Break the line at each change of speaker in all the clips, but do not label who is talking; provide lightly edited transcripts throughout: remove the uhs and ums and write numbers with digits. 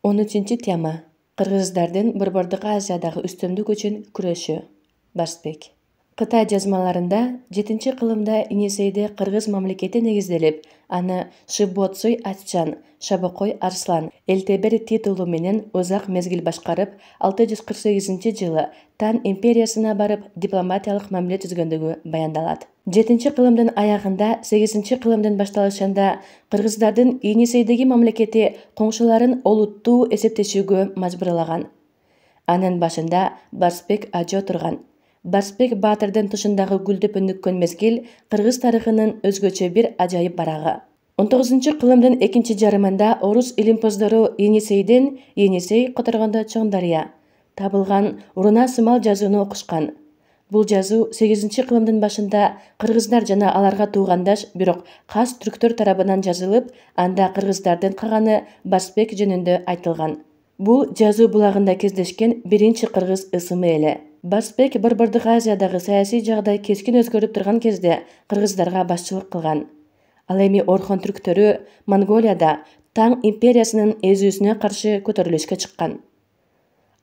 13 тема. Кыргыздардын Борбордук Азиядагы үстөмдүк үчүн күрөшү. Барсбек. Кытай жазмаларында 7-кылымда Енисейде кыргыз мамлекети негизделип, аны Шибоцуй Атчан, Шабакой Арслан Элтебер титулу менен узак мезгил башкарып, 648-жылы Тан империясына барып дипломатиялык мамиле түзгөндүгү баяндалат. 7-кылымдын аягында 8-кылымдын башталышында кыргыздардын Енисейдеги мамлекети коңшуларын олуттуу эсептешүүгө мажбурлаган. Анын башында Барсбек Ажо турган. Барсбек Баатырдын тушундагы гүлдөп өнүккөн мезгил кыргыз тарыхынын өзгөчө бир ажайып барагы. 19-кылымдын экинчи жарымында орус илимпоздору Енисейден Енисей которгондо чоң дарыя табылган уруна сымал жазууну окушкан. Бул жазуу 8-кылымдын башында кыргыздар жана аларга туугандаш, бирок кас түрктөр тарабынан жазылып, анда кыргыздардын каганы Барсбек жөнүндө айтылган. Бул жазуу булагында кездешкен биринчи кыргыз ысымы эле. Барсбек Борбордук Азиядагы саясий жагдай кескин өзгөрүп турган кезде кыргыздарга башчылык кылган. Ал эми Орхон түрктөрү Монголияда Таң империясынын эзүүсүнө каршы көтөрүлүшкө чыккан.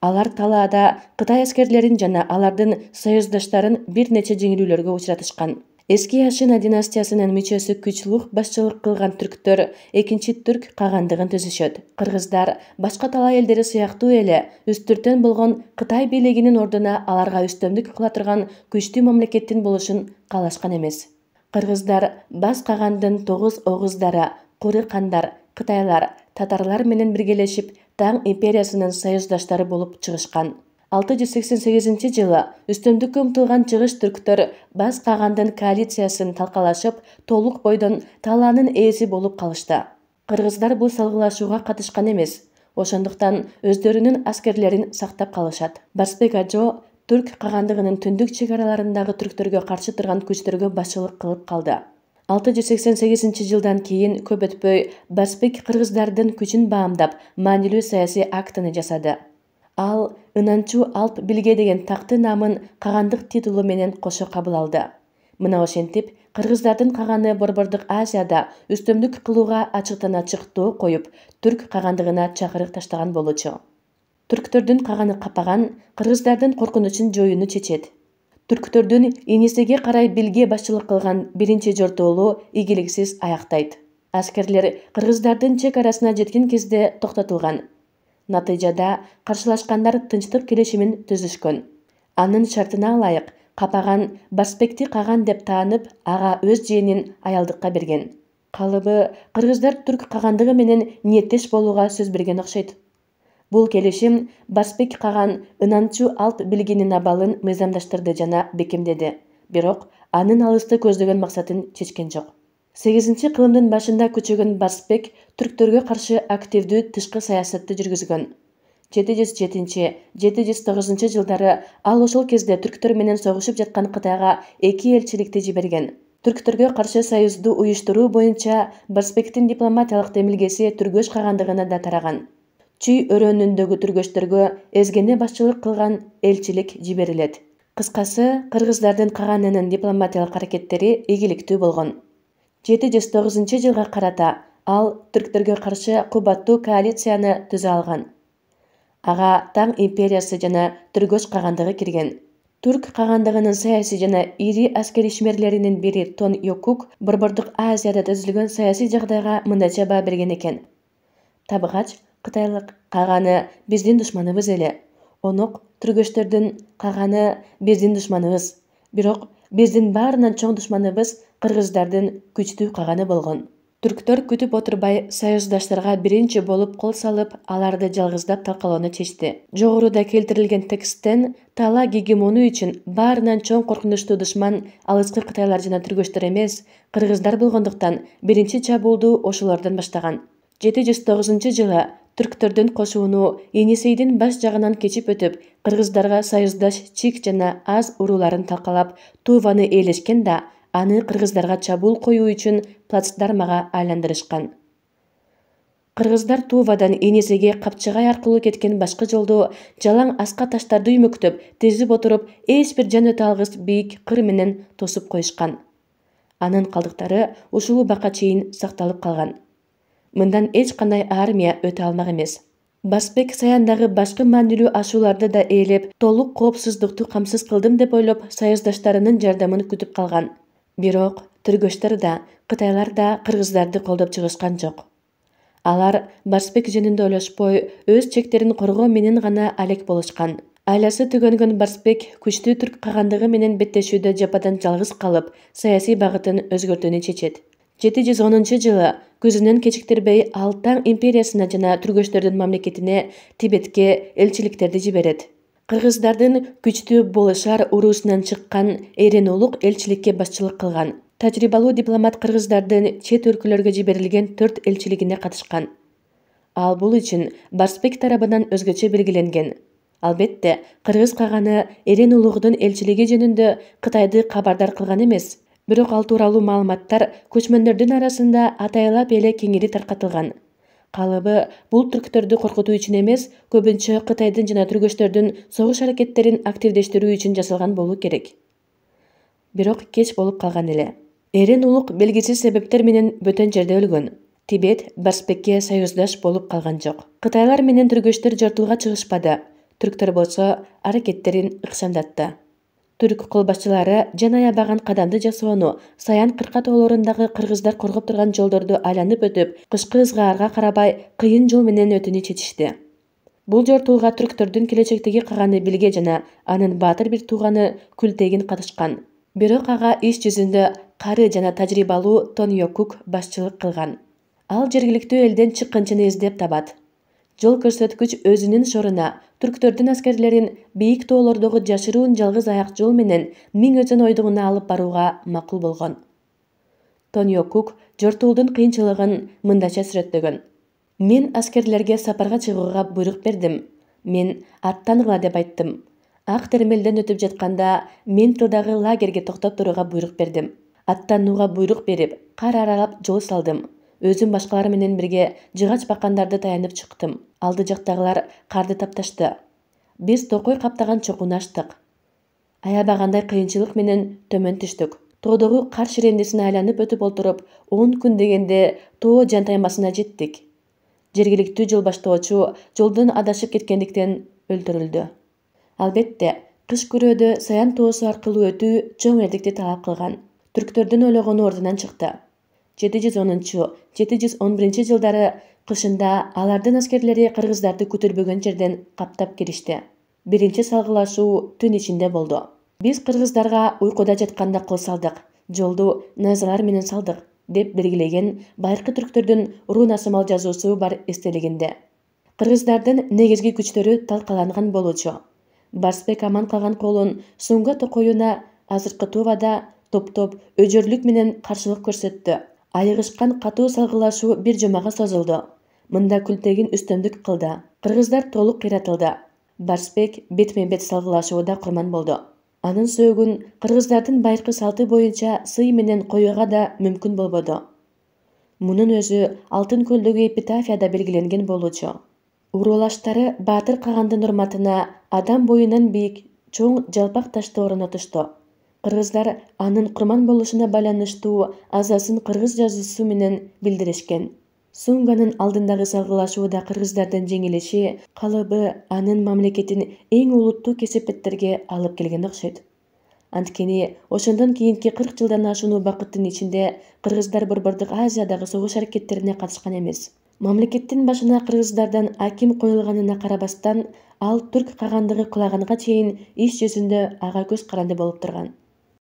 Алар талаада Кытай аскерлерин жана алардын союздаштарын бир нече жеңилүүлөргө учуратышкан. Эски Ашина династиясынын мүчөсү Күчлух башчылык кылган түрктөр экинчи түрк кагандыгын түзүшөт. Кыргыздар башка талай элдери сыяктуу эле үстүртөн болгон Кытай бийлигинин ордуна аларга үстөмдүк кыла турган күчтүү мамлекеттин болушун каалашкан эмес. Кыргыздар баш кагандын 9 огуздары, куры кандар, кытайлар, татарлар менен биргелешип Таң империясынын союздаштары болуп чыгышкан. 688-жылы үстөмдүккө умтулган чыгыш түрктөр баш кагандын коалициясын талкалашып, толук бойдон талаанын ээси болуп калышты. Кыргыздар бул салгылашууга катышкан эмес, ошондуктан өздөрүнүн аскерлерин сактап калышат. Барсбек Ажо түрк кагандыгынын түндүк чек араларындагы түрктөргө каршы турган күчтөргө башчылык кылып калды. 688-жылдан кийин көп өтпөй Барсбек кыргыздардын күчүн баамдап, маанилүү саясий актыны жасады. Ал Ынанчу Алп Билге деген такты намын кагандык титулу менен кошо кабыл алды. Мына ошентип, кыргыздардын каганы Борбордук Азияда үстөмдүк кылууга ачыктан ачык тоо коюп, түрк кагандыгына чакырык таштаган болчу. Түрктөрдүн каганы капаган, кыргыздардын коркунучун жоюуну чечет. Түрктөрдүн Енисейге карай Билге башчылык кылган биринчи жортоолу ийгиликсиз аяктайт. Аскерлер кыргыздардын чек арасына жеткен кезде токтотулган. Натыйжада каршылашкандар тынчтык келишимин түзүшкөн. Анын шартына ылайык капаган Барсбекти каган деп таанып, ага өз жээнин аялдыкка берген. Калыбы кыргыздар түрк кагандыгы менен ниеттеш болууга сөз берген окшойт. Бул келишим Барсбек каган Ынанчу Алп Билгенин абалын мыйзамдаштырды жана бекемдеди, бирок анын алысты көздөгөн максатын чечкен жок. 8-кылымдын башында күчөгөн Барсбек түрктөргө каршы активдүү тышкы саясатты жүргүзгөн. 707-709 жылдары ал ошол кезде түрктөр менен согушуп жаткан Кытайга 2 элчиликти жиберген. Түрктөргө каршы союзду уюштуруу боюнча Барсбектин дипломатиялык демилгеси Түргөш кагандыгына да тараган. Чүй өрөөнүндөгү түргөчтөргө Эзгене башчылык кылган элчилик жиберилет. Кыскасы, кыргыздардын каганынын дипломатиялык аракеттери ийгиликтүү болгон. 709-жылга карата ал түрктөргө каршы кубаттуу коалицияны түзө алган. Ага Таң империясы жана Түргөш кагандыгы кирген. Түрк кагандыгынын саясий жана ири аскери ишмерлеринин бири Тон Йокук Борбордук Азияда түзүлгөн саясий жагдайга мындайча баа берген экен. Табыгач кытайлык каганы биздин душманыбыз эле. Онок түргөчтөрдүн каганы биздин душманыбыз. Бирок биздин баарынан чоң душманыбыз кыргыздардын күчтүү каганы болгон. Түрктөр күтүп отурбай союздаштарга биринчи болуп кол салып, аларды жалгыздап талкалоону чечти. Жогоруда келтирилген тексттен тала гегемону үчүн баарынан чоң коркунучтуу душман алыскы кытайлар жана түргөчтөр эмес, кыргыздар болгондуктан биринчи чабуулду ошолордон баштаган. 709-жылы түрктөрдүн кошууну Енисейдин баш жагынан кечип өтүп, кыргыздарга союздаш Чик жана Аз урууларын талкалап, Туваны ээлешкен да, аны кыргыздарга чабуул коюу үчүн плацдармага айландырышкан. Кыргыздар Тувадан Енисейге Капчыгай аркылуу кеткен башкы жолду жалаң аска таштарды үймөктөп, тизип отуруп, эч бир жан өтө алгыс бийик кыр менен тосуп коюшкан. Анын калдыктары ушул убакка чейин сакталып калган. Мындан эч кандай армия өтө алмак эмес. Барсбек саяндагы башкы маанилүү ашууларды да ээлеп, толук коопсуздукту камсыз кылдым деп ойлоп, союздаштарынын жардамын күтүп калган. Бирок тергөөчтөр да, кытайлар да кыргыздарды колдоп чыгышкан жок. Алар Барсбек жөнүндө ойлошпой, өз чектерин коргоо менен гана алек болушкан. Айласы түгөнгөн Барсбек күчтүү түрк кагандыгы менен беттешүүдө жападан жалгыз калып, саясий багытын өзгөртүүнү чечет. 710-жылы көзүнөн кечиктирбей ал Таң империясына жана түргөчтөрдүн мамлекетине Тибетке элчиликтерди жиберет. Кыргыздардын күчтүү Болышар уруусунан чыккан Эрен улук элчиликке башчылык кылган. Тажрыйбалуу дипломат кыргыздардын чет өлкөлөргө жиберилген 4 элчилигине катышкан. Ал бул үчүн Барсбек тарабынан өзгөчө белгиленген. Албетте, кыргыз каганы Эрен улугунун элчилиги жөнүндө Кытайды кабардар кылган эмес. Бирок ал тууралуу маалыматтар көчмөндөрдүн арасында атайлап эле кеңири таркатылган. Калыбы бул түрктөрдү коркутуу үчүн эмес, көбүнчө Кытайдын жана түргөчтөрдүн согуш аракеттерин активдештирүү үчүн жасалган болуу керек. Бирок кеч болуп калган эле. Эрен улук белгисиз себептер менен бөтөн жерде өлгөн. Тибет Барсбекке союздаш болуп калган жок. Кытайлар менен түргөчтөр жортууга чыгышпады. Түрктөр болсо аракеттерин ыкшамдатты. Түрк кол башчылары жан аябаган кадамды жасоону, Саян кырка тоолорундагы кыргыздар коргоп турган жолдорду айланып өтүп, кышкы ызгаарга карабай кыйын жол менен өтүүнү чечишти. Бул жортууга түрктөрдүн келечектеги каганы Билге жана анын баатыр бир тууганы Күлтегин катышкан. Бирок ага иш жүзүндө кары жана тажрыйбалуу Тоньёкук башчылык кылган. Ал жергиликтүү элден чыккынчыны издеп табат. Жол көрсөткүч өзүнүн шоруна түрктөрдүн аскерлерин бийик тоолордогу жашыруун жалгыз аяк жол менен Миң ойдугуна алып барууга макул болгон. Тоньёкук жортуулдун кыйынчылыгын мындайча сүрөттөгөн. Мен аскерлерге сапарга чыгууга буйрук бердим. Мен аттангыла деп айттым. Ак термелден өтүп жатканда мен тылдагы лагерге токтоп турууга буйрук бердим. Аттанууга буйрук берип, кар аралап жол салдым. Өзүм башкалар менен бирге жыгач бакандарды таянып чыктым. Алды жактагылар карды тапташты. Биз токой каптаган чокууну ачтык. Аябагандай кыйынчылык менен төмөн түштүк. Тоодогу кар ширендесин айланып өтүп олтуруп, 10 күн дегенде тоо жантаймасына жеттик. Жергиликтүү жол баштоочу жолдон адашып кеткендиктен өлтүрүлдү. Албетте, кыш көрөөдө Саян тоосу аркылуу өтүү чоң эрдикти талап кылган. Түрктөрдүн ойлогону ордунан чыкты. 710-711 жылдары кышында алардын аскерлери кыргыздарды күтүрбөгөн жерден каптап киришти. Биринчи салгылашуу түн ичинде болду. Биз кыргыздарга уйкуда жатканда кол салдык, жолду найзалар менен салдык, деп белгилеген байыркы түрктөрдүн руна-самал жазуусу бар эстелигинде. Кыргыздардын негизги күчтөрү талкаланган болчу. Барсбек аман калган колун Сунга токоюна азыркы Тувада топтоп өжөрлүк менен каршылык көрсөттү. Айыгышкан катуу салгылашуу бир жумага созулду. Мында Күлтегин үстөмдүк кылды. Кыргыздар толук кыйратылды. Барсбек бетме-бет салгылашууда курман болду. Анын сөөгүн кыргыздардын байыркы салты боюнча сый менен коюуга да мүмкүн болбоду. Мунун өзү Алтын көлдөгү эпитафияда белгиленген болчу. Уруулаштары баатыр кагандын урматына адам боюнан бийик чоң жалпак ташты орнотушту. Кыргыздар анын курман болушуна байланыштуу азасын кыргыз жазуусу менен билдиришкен. Сунганын алдындагы салгылашууда кыргыздардын жеңилиши калыбы анын мамлекетин эң улуттуу кесепеттерге алып келген окшойт. Анткени ошондон кийинки 40 жылдан ашуун убакыттын ичинде кыргыздар Борбордук Азиядагы согуш аракеттерине катышкан эмес. Мамлекеттин башына кыргыздардан аким коюлганына карабастан, ал түрк кагандыгы кулаганга чейин иш жүзүндө ага көз каранды болуп турган.